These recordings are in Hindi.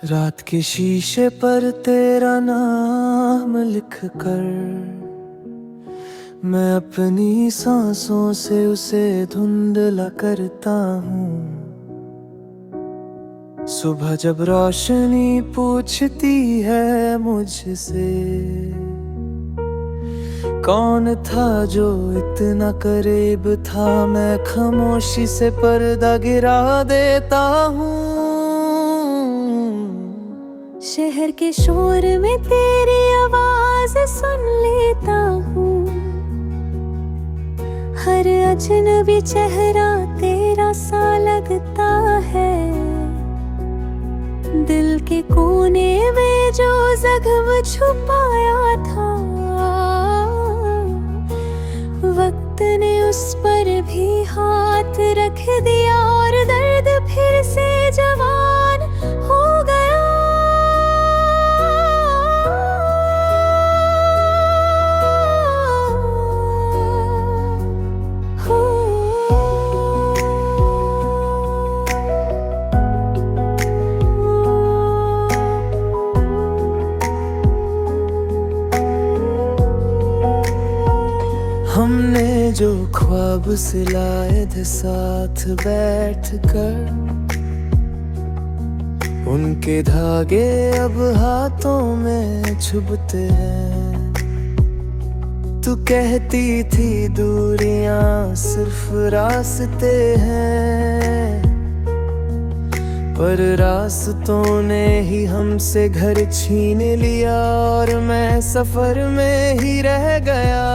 रात के शीशे पर तेरा नाम लिख कर मैं अपनी सांसों से उसे धुंधला करता हूँ। सुबह जब रोशनी पूछती है मुझसे कौन था जो इतना करीब था, मैं खामोशी से पर्दा गिरा देता हूँ। शहर के शोर में तेरी आवाज सुन लेता हूँ। हर अजनबी चेहरा तेरा सा लगता है। दिल के कोने में जो जख्म छुपाया था, वक्त ने उस पर भी हाथ रख दिया और दर्द फिर से जवान हो गया। हमने जो ख्वाब सिलाए थे साथ बैठकर, उनके धागे अब हाथों में चुभते हैं। तू कहती थी दूरियां सिर्फ रास्ते हैं, पर रास्तों ने ही हमसे घर छीन लिया और मैं सफर में ही रह गया।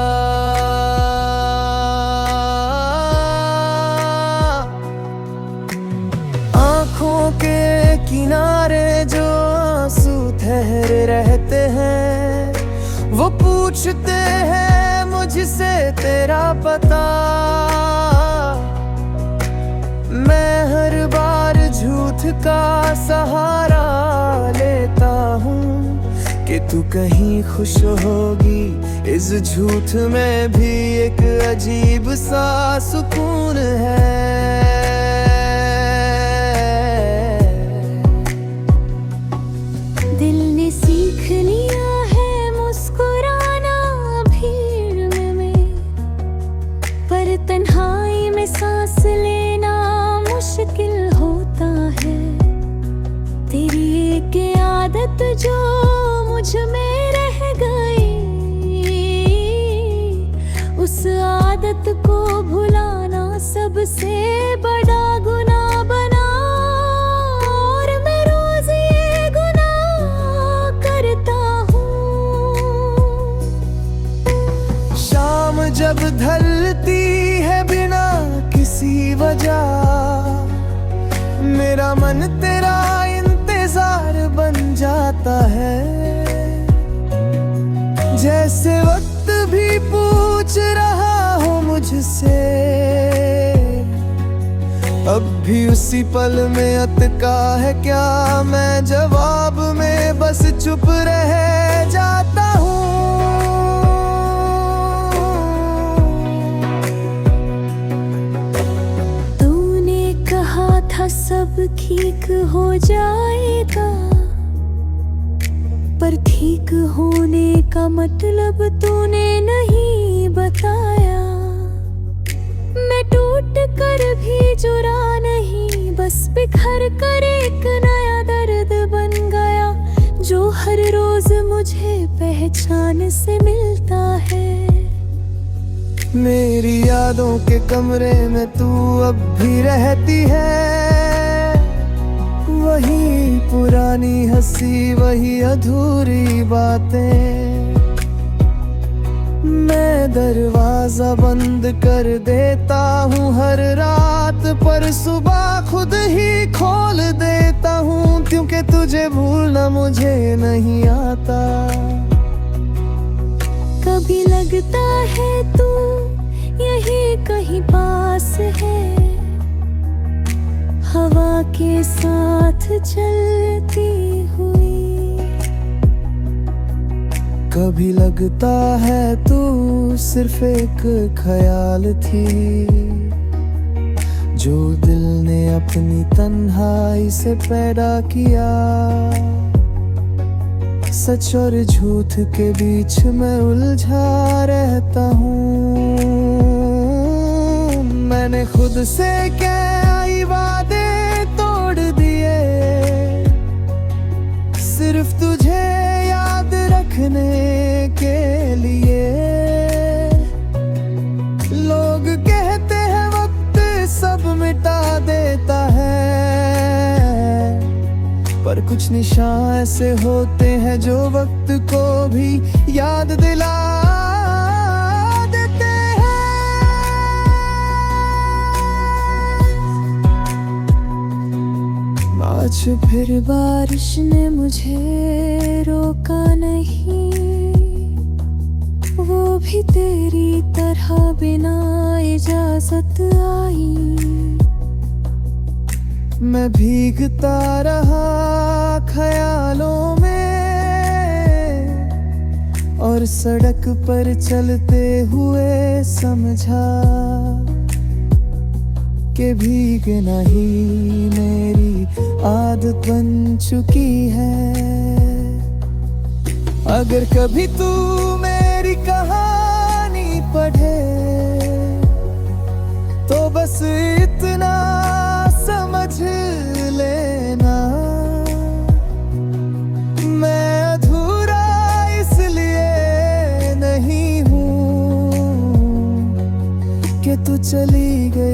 आँखों के किनारे जो आंसू ठहरे रहते हैं, वो पूछते हैं मुझसे तेरा पता। मैं हर बार झूठ का सहारा लेता हूँ कि तू कहीं खुश होगी। इस झूठ में भी एक अजीब सा सुकून है। दिल ने सीख लिया है मुस्कुराना भीड़ में, पर तन्हाई में सांस लेना मुश्किल होता है। तेरी एक आदत जो मुझ में रह गई, उस आदत को भुलाना सबसे बड़ा गुनाह बना। और मैं रोज ये गुनाह करता हूँ। शाम जब ढलती है बिना किसी वजह, मेरा मन तेरा इंतजार बन जाता है। जैसे वक्त भी पूछ रहा हो मुझसे, अब भी उसी पल में अटका है क्या। मैं जवाब में बस चुप रह जाता हूँ। सब ठीक हो जाएगा, पर ठीक होने का मतलब तूने नहीं बताया। मैं टूट कर भी जुड़ा नहीं, बस बिखर कर एक नया दर्द बन गया, जो हर रोज मुझे पहचान से मिलता है। मेरी यादों के कमरे में तू अब भी रहती है। वही पुरानी हंसी, वही अधूरी बातें। मैं दरवाजा बंद कर देता हूँ हर रात, पर सुबह खुद ही खोल देता हूँ, क्योंकि तुझे भूलना मुझे नहीं आता। कभी लगता है तू यही कहीं पास है, हवा के साथ चलती हुई। कभी लगता है तू सिर्फ एक ख्याल थी, जो दिल ने अपनी तन्हाई से पैदा किया। सच और झूठ के बीच में उलझा रहता हूँ। मैंने खुद से कई वादे तोड़ दिए, सिर्फ तुझे याद रखने के लिए। लोग कहते हैं वक्त सब मिटा देता है, पर कुछ निशान ऐसे होते हैं जो वक्त को भी याद दिला देते हैं। आज फिर बारिश ने मुझे रोका नहीं, वो भी तेरी तरह बिना इजाजत आई। मैं भीगता रहा ख्यालों में, और सड़क पर चलते हुए समझा कि भीगना ही मेरी आदत बन चुकी है। अगर कभी तू मेरी कहानी पढ़े तो बस इतना समझ लेना, मैं अधूरा इसलिए नहीं हूँ कि तू चली गई